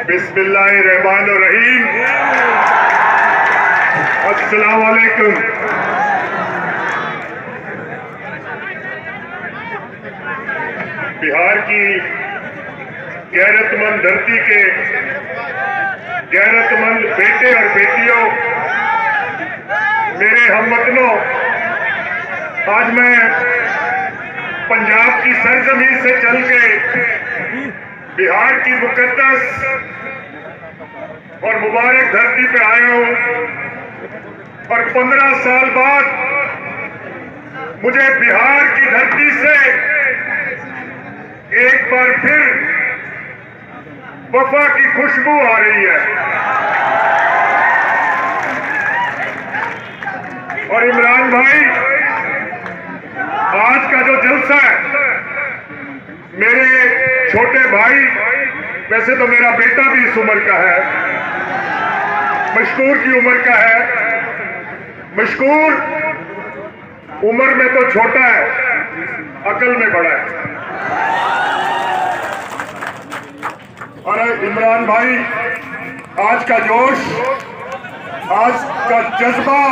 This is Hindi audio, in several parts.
बिस्मिल्लाहिर्रहमानिर्रहीम। अस्सलाम वालेकुम। बिहार की गैरतमंद धरती के गैरतमंद बेटे और बेटियों, मेरे हमवतनों, आज मैं पंजाब की सरजमीन से चल के बिहार की मुकद्दस और मुबारक धरती पे आया हूं और 15 साल बाद मुझे बिहार की धरती से एक बार फिर वफा की खुशबू आ रही है। और इमरान भाई, आज का जो जलसा है, मेरे छोटे भाई, वैसे तो मेरा बेटा भी इस उम्र का है, मशकूर की उम्र का है। मशकूर उम्र में तो छोटा है, अकल में बड़ा है। और इमरान भाई, आज का जोश, आज का जज्बा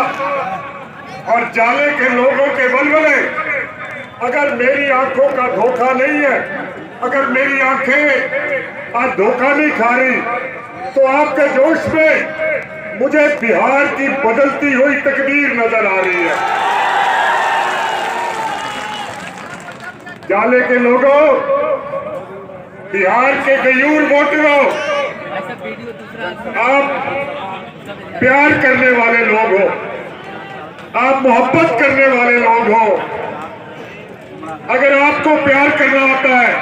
और जाले के लोगों के बलबले, अगर मेरी आंखों का धोखा नहीं है, अगर मेरी आंखें आज धोखा नहीं खा रही, तो आपके जोश में मुझे बिहार की बदलती हुई तकदीर नजर आ रही है। जाले के लोगों, बिहार के गयूर वोटरों, आप प्यार करने वाले लोग हो, आप मोहब्बत करने वाले लोग हो। अगर आपको प्यार करना आता है,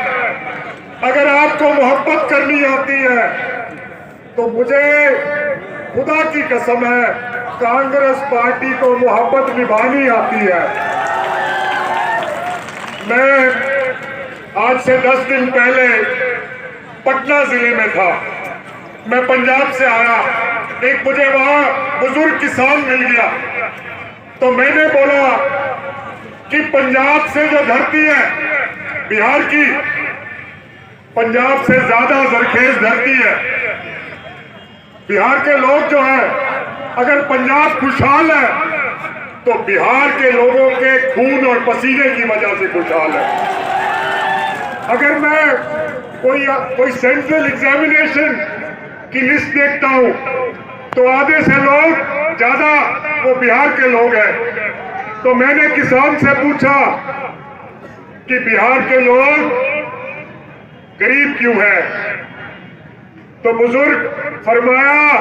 अगर आपको मोहब्बत करनी आती है, तो मुझे खुदा की कसम है, कांग्रेस पार्टी को मोहब्बत निभानी आती है। मैं आज से 10 दिन पहले पटना जिले में था। मैं पंजाब से आया, एक मुझे वहां बुजुर्ग किसान मिल गया, तो मैंने बोला कि पंजाब से जो धरती है बिहार की, पंजाब से ज्यादा जरखेज धरती है। बिहार के लोग जो है, अगर पंजाब खुशहाल है तो बिहार के लोगों के खून और पसीने की वजह से खुशहाल है। अगर मैं कोई सेंट्रल एग्जामिनेशन की लिस्ट देखता हूं, तो आधे से लोग ज्यादा वो बिहार के लोग हैं। तो मैंने किसान से पूछा कि बिहार के लोग गरीब क्यों है, तो बुजुर्ग फरमाया,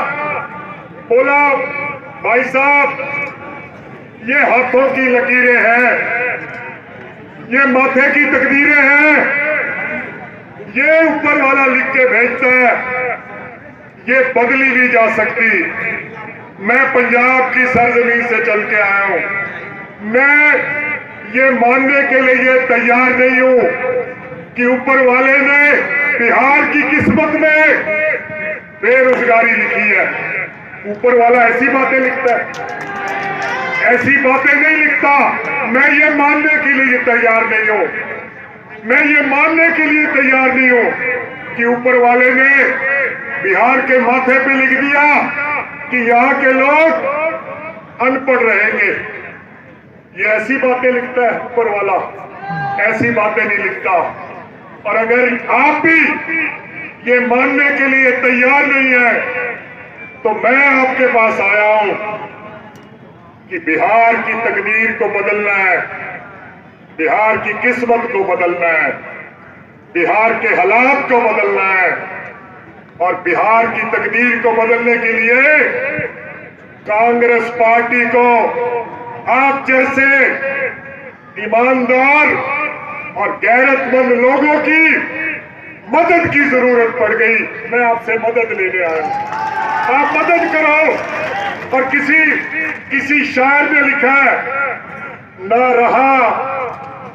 बोला, भाई साहब, ये हाथों की लकीरें हैं, ये माथे की तकदीरें हैं, ये ऊपर वाला लिख के भेजता है, ये बदली नहीं जा सकती। मैं पंजाब की सरजमीन से चल के आया हूं, मैं ये मानने के लिए तैयार नहीं हूं कि ऊपर वाले ने बिहार की किस्मत में बेरोजगारी लिखी है। ऊपर वाला ऐसी बातें लिखता है, ऐसी बातें नहीं लिखता। मैं ये मानने के लिए तैयार नहीं हूं, मैं ये मानने के लिए तैयार नहीं हूं कि ऊपर वाले ने बिहार के माथे पे लिख दिया कि यहाँ के लोग अनपढ़ रहेंगे। ये ऐसी बातें लिखता है ऊपर वाला, ऐसी बातें नहीं लिखता। और अगर आप भी ये मानने के लिए तैयार नहीं है, तो मैं आपके पास आया हूं कि बिहार की तकदीर को बदलना है, बिहार की किस्मत को बदलना है, बिहार के हालात को बदलना है। और बिहार की तकदीर को बदलने के लिए कांग्रेस पार्टी को आप जैसे ईमानदार और गैरतमंद लोगों की मदद की जरूरत पड़ गई। मैं आपसे मदद लेने आया हूं, आप मदद करो। और किसी शायर ने लिखा है, ना रहा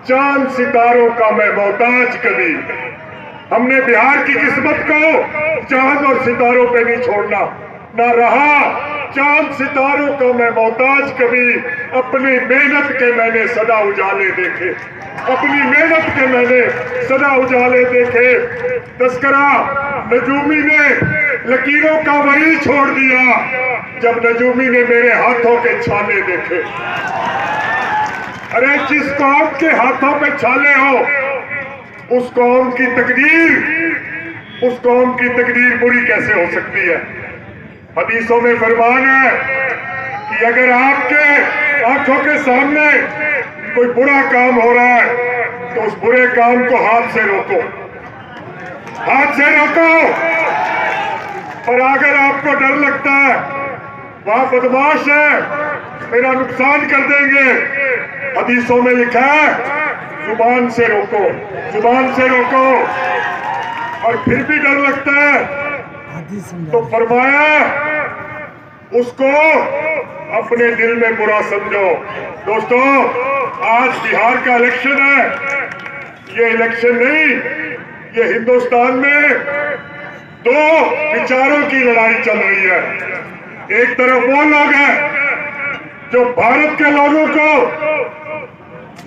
चांद सितारों का मैं मोहताज कभी। हमने बिहार की किस्मत को चांद और सितारों पे नहीं छोड़ना, ना रहा चांद सितारों का मैं मोहताज कभी। अपनी मेहनत के मैंने सदा उजाले देखे, अपनी मेहनत के मैंने सदा उजाले देखे। तस्करा नजूमी ने लकीरों का वही छोड़ दिया जब नजूमी ने मेरे हाथों के छाले देखे। अरे जिस कौम के हाथों पे छाले हो उस कौम की तकदीर बुरी कैसे हो सकती है। हदीसों में फरमान है कि अगर आपके आंखों के सामने कोई बुरा काम हो रहा है तो उस बुरे काम को हाथ से रोको। और अगर आपको डर लगता है वहां बदमाश है मेरा नुकसान कर देंगे, हदीसों में लिखा है जुबान से रोको। और फिर भी डर लगता है तो फरमाया उसको अपने दिल में बुरा समझो। दोस्तों, आज बिहार का इलेक्शन है, ये इलेक्शन नहीं, ये हिंदुस्तान में दो विचारों की लड़ाई चल रही है। एक तरफ वो लोग हैं जो भारत के लोगों को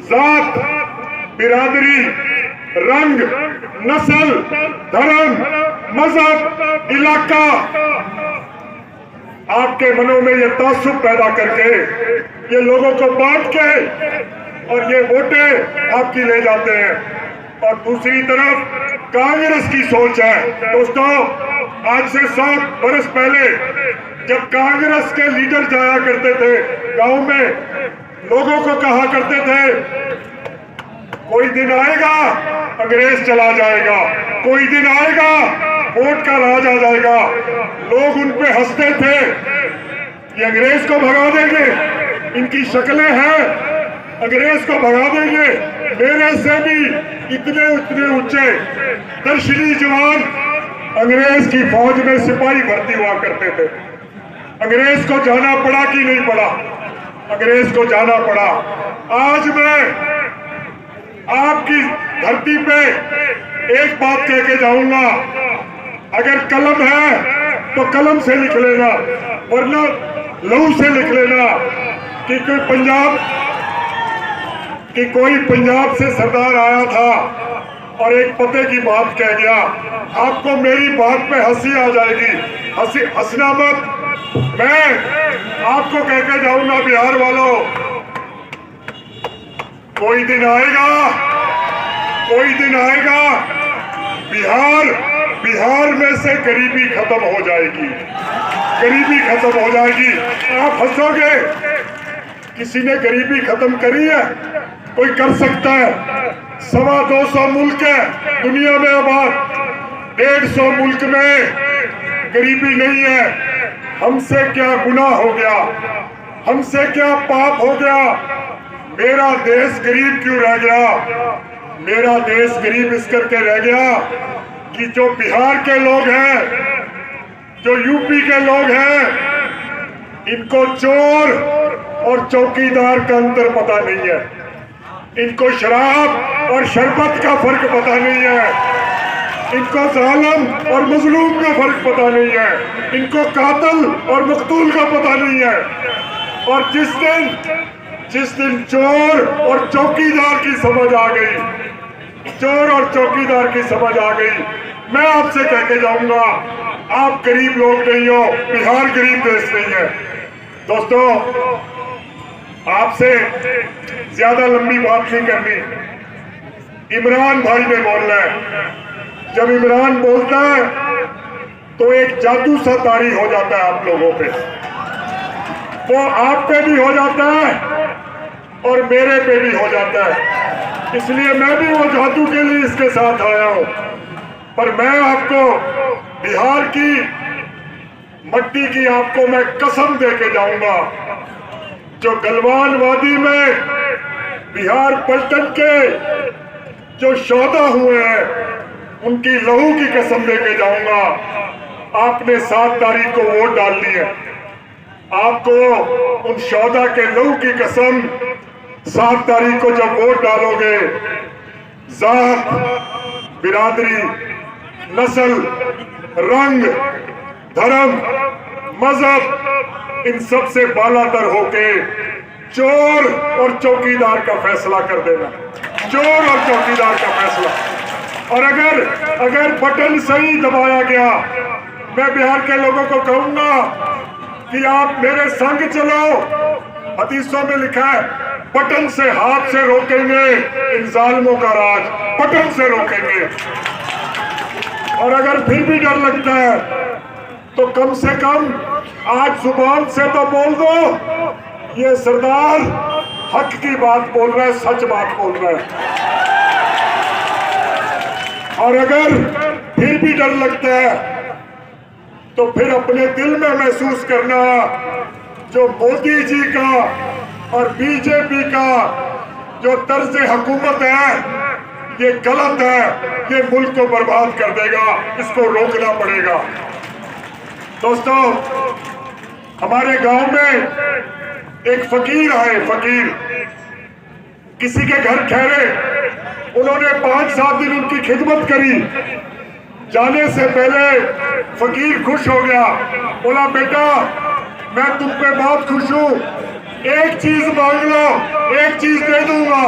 जात, बिरादरी, रंग, नस्ल, धर्म, मजहब, इलाका, आपके मनों में ये तासुब पैदा करके ये लोगों को बांट के और ये वोटें आपकी ले जाते हैं। और दूसरी तरफ कांग्रेस की सोच है। दोस्तों, आज से 7 बरस पहले जब कांग्रेस के लीडर जाया करते थे गांव में, लोगों को कहा करते थे कोई दिन आएगा अंग्रेज चला जाएगा, कोई दिन आएगा वोट का राज आ जाएगा। लोग उन पे हंसते थे, ये अंग्रेज को भगा देंगे, इनकी शक्लें हैं, अंग्रेज को भगा देंगे। मेरे से भी इतने ऊंचे दर्शनी जवान अंग्रेज की फौज में सिपाही भर्ती हुआ करते थे। अंग्रेज को जाना पड़ा कि नहीं पड़ा? अंग्रेज को जाना पड़ा। आज मैं आपकी धरती पे एक बात कह के जाऊंगा, अगर कलम है तो कलम से लिख लेना, वरना लहू से लिख लेना कि कोई पंजाब से सरदार आया था और एक पते की बात कह गया। आपको मेरी बात पे हंसी आ जाएगी, हंसना मत। मैं आपको कह के जाऊंगा बिहार वालों, कोई दिन आएगा बिहार में से गरीबी खत्म हो जाएगी, आप हंसोगे, किसी ने गरीबी खत्म करी है? कोई कर सकता है? 225 मुल्क है दुनिया में आबाद, 150 मुल्क में गरीबी नहीं है। हमसे क्या गुनाह हो गया, हमसे क्या पाप हो गया? मेरा देश गरीब क्यों रह गया? मेरा देश गरीब इस करके रह गया कि जो बिहार के लोग हैं, जो यूपी के लोग हैं, इनको चोर और चौकीदार का अंतर पता नहीं है, इनको शराब और शरबत का फर्क पता नहीं है, इनको जालिम और मजलूम का फर्क पता नहीं है, इनको कातिल और मकतूल का पता नहीं है। और जिस दिन चोर और चौकीदार की समझ आ गई, मैं आपसे कह के जाऊंगा, आप गरीब लोग नहीं हो, बिहार गरीब देश नहीं है। दोस्तों, आपसे ज्यादा लंबी बात नहीं करनी। इमरान भाई ने बोलना है, जब इमरान बोलता है तो एक जादू सा तारी हो जाता है आप लोगों पे, वो आप पे भी हो जाता है और मेरे पे भी हो जाता है। इसलिए मैं भी वो जादू के लिए इसके साथ आया हूं। पर मैं आपको बिहार की मट्टी की आपको मैं कसम दे के जाऊंगा, जो गलवान वादी में बिहार पलटन के जो शोधा हुए हैं उनकी लहू की कसम दे के जाऊंगा। आपने 7 तारीख को वोट डालनी है, आपको उन शोधा के लहू की कसम 7 तारीख को जब वोट डालोगे, जात, बिरादरी, नस्ल, रंग, धर्म, मजहब, इन सब से बालातर होके चोर और चौकीदार का फैसला कर देना, चोर और चौकीदार का फैसला। और अगर बटन सही दबाया गया, मैं बिहार के लोगों को कहूंगा कि आप मेरे संग चलो। हदीसों में लिखा है, बटन से हाथ से रोकेंगे इन जालिमों का राज, बटन से रोकेंगे। और अगर फिर भी डर लगता है तो कम से कम आज जुबान से तो बोल दो, ये सरदार हक की बात बोल रहा है, सच बात बोल रहा है। और अगर फिर भी डर लगता है तो फिर अपने दिल में महसूस करना, जो मोदी जी का और बीजेपी का जो तर्ज हुकूमत है ये गलत है, ये मुल्क को बर्बाद कर देगा, इसको रोकना पड़ेगा। दोस्तों, हमारे गांव में एक फकीर आए, फकीर किसी के घर ठहरे, उन्होंने 5-7 दिन उनकी खिदमत करी। जाने से पहले फकीर खुश हो गया, बोला बेटा मैं तुम पे बहुत खुश हूं, एक चीज मांग लो, एक चीज दे दूंगा।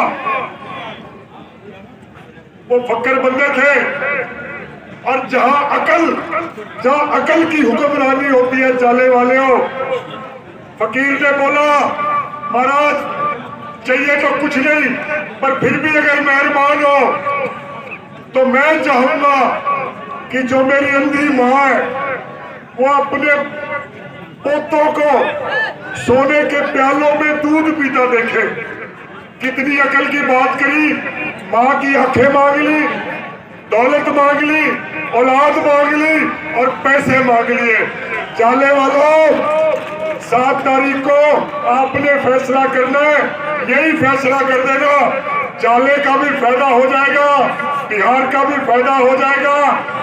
वो फक्कर बंदे थे, और जहां अकल की हुक्मरानी होती है चाले वाले हो। फकीर ने बोला महाराज चाहिए तो कुछ नहीं, पर फिर भी अगर मेहरबान हो तो मैं चाहूंगा कि जो मेरी अंधी माँ है वो अपने पोतों को सोने के प्यालों में दूध पीता देखे। कितनी अकल की बात करी, माँ की आंखें मांग ली, दौलत मांग ली, औलाद मांग ली और पैसे मांग लिए। चाले वालों, 7 तारीख को आपने फैसला करना है, यही फैसला कर देना, चाले का भी फायदा हो जाएगा, बिहार का भी फायदा हो जाएगा,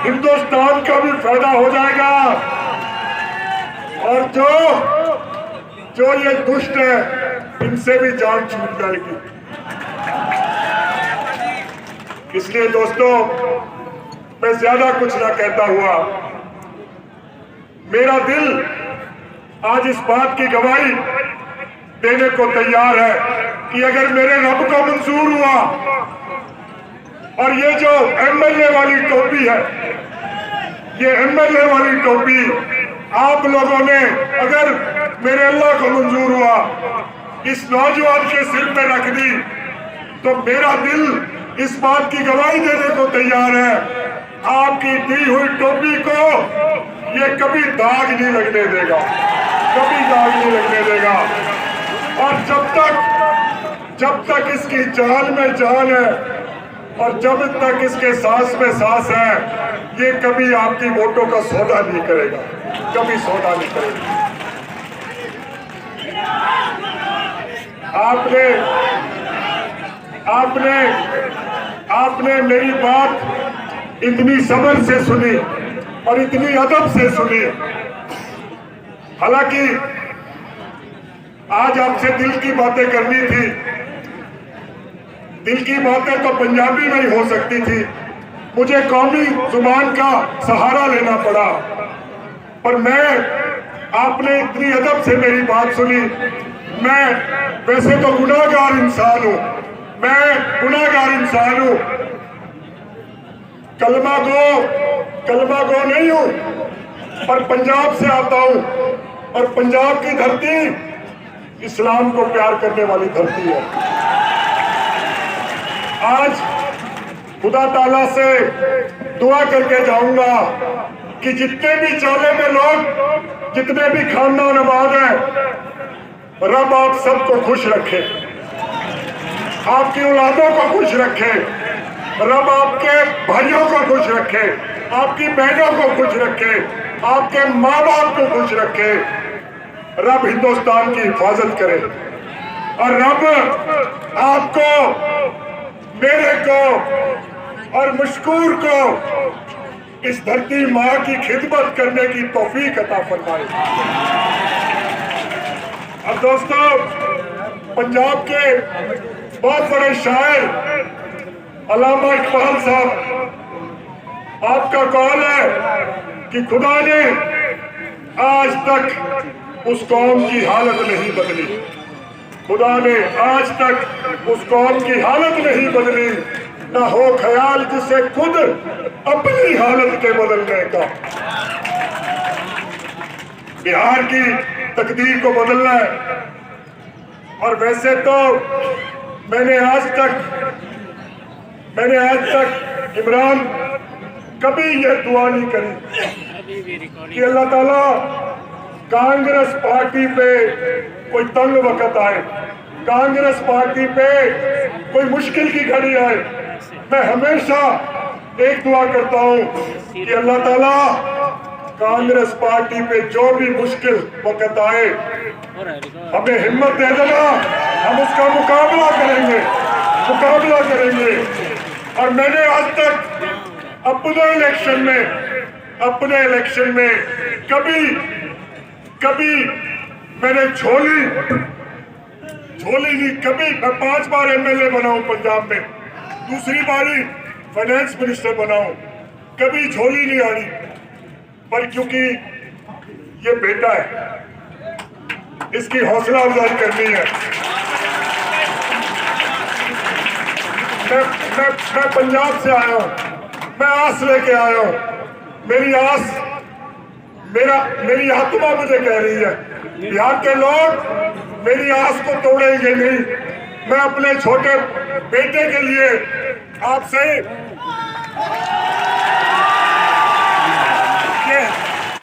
हिंदुस्तान का भी फायदा हो जाएगा। और जो ये दुष्ट है इनसे भी जान छूट जाएगी। इसलिए दोस्तों, मैं ज्यादा कुछ ना कहता हुआ, मेरा दिल आज इस बात की गवाही देने को तैयार है कि अगर मेरे रब को मंजूर हुआ, और ये जो एमएलए वाली टोपी है, ये एमएलए वाली टोपी आप लोगों ने अगर मेरे अल्लाह को मंजूर हुआ इस नौजवान के सिर पे रख दी, तो मेरा दिल इस बात की गवाही देने को तैयार है, आपकी दी हुई टोपी को ये कभी दाग नहीं लगने देगा, कभी दाग नहीं लगने देगा। और जब तक इसकी जान में जान है और जब तक इसके सांस में सांस है, ये कभी आपकी वोटों का सौदा नहीं करेगा, कभी सौदा नहीं करेगा। आपने मेरी बात इतनी सब्र से सुनी और इतनी अदब से सुनी। हालांकि आज आपसे दिल की बातें करनी थी, दिल की बातें तो पंजाबी में ही हो सकती थी, मुझे कौमी जुबान का सहारा लेना पड़ा। पर आपने इतनी अदब से मेरी बात सुनी। मैं वैसे तो गुनाहगार इंसान हूं, मैं गुनाहगार इंसान हूं, कलमा गो नहीं हूं, पर पंजाब से आता हूं, और पंजाब की धरती इस्लाम को प्यार करने वाली धरती है। आज खुदा ताला से दुआ करके जाऊंगा कि जितने भी चाले में लोग, जितने भी खानदान आबाद है, रब आप सबको खुश रखे, आपकी औलादों को खुश रखे, रब आपके भाइयों को खुश रखे, आपकी बहनों को खुश रखे, आपके माँ बाप को खुश रखे। रब हिंदुस्तान की हिफाजत करे और रब आपको, मेरे को और मशकूर को इस धरती माँ की खिदमत करने की तौफीक अता फरमाए। अब दोस्तों, पंजाब के बहुत बड़े शायर अल्लामा इकबाल साहब, आपका कौल है कि खुदा ने आज तक उस कौम की हालत नहीं बदली, खुदा ने आज तक उस कौम की हालत नहीं बदली ना हो ख्याल जिसे खुद अपनी हालत के बदलने का। बिहार की तकदीर को बदलना है। और वैसे तो मैंने आज तक इमरान कभी यह दुआ नहीं करी कि अल्लाह ताला कांग्रेस पार्टी पे कोई तंग वक्त आए, कांग्रेस पार्टी पे कोई मुश्किल की घड़ी आए। मैं हमेशा एक दुआ करता हूँ कि अल्लाह ताला कांग्रेस पार्टी पे जो भी मुश्किल वक्त आए हमें हिम्मत दे देना, हम उसका मुकाबला करेंगे। और मैंने आज तक अपने इलेक्शन में कभी मैंने झोली नहीं, कभी मैं 5 बार एमएलए बना हूं पंजाब में, दूसरी बारी फाइनेंस मिनिस्टर बना हूं, कभी झोली नहीं आनी। पर क्योंकि ये बेटा है, इसकी हौसला अफजाई करनी है। मैं पंजाब से आया हूं, मैं आस लेके आया हूं। मेरी आत्मा मुझे कह रही है बिहार के लोग मेरी आस को तोड़ेंगे नहीं। मैं अपने छोटे बेटे के लिए आपसे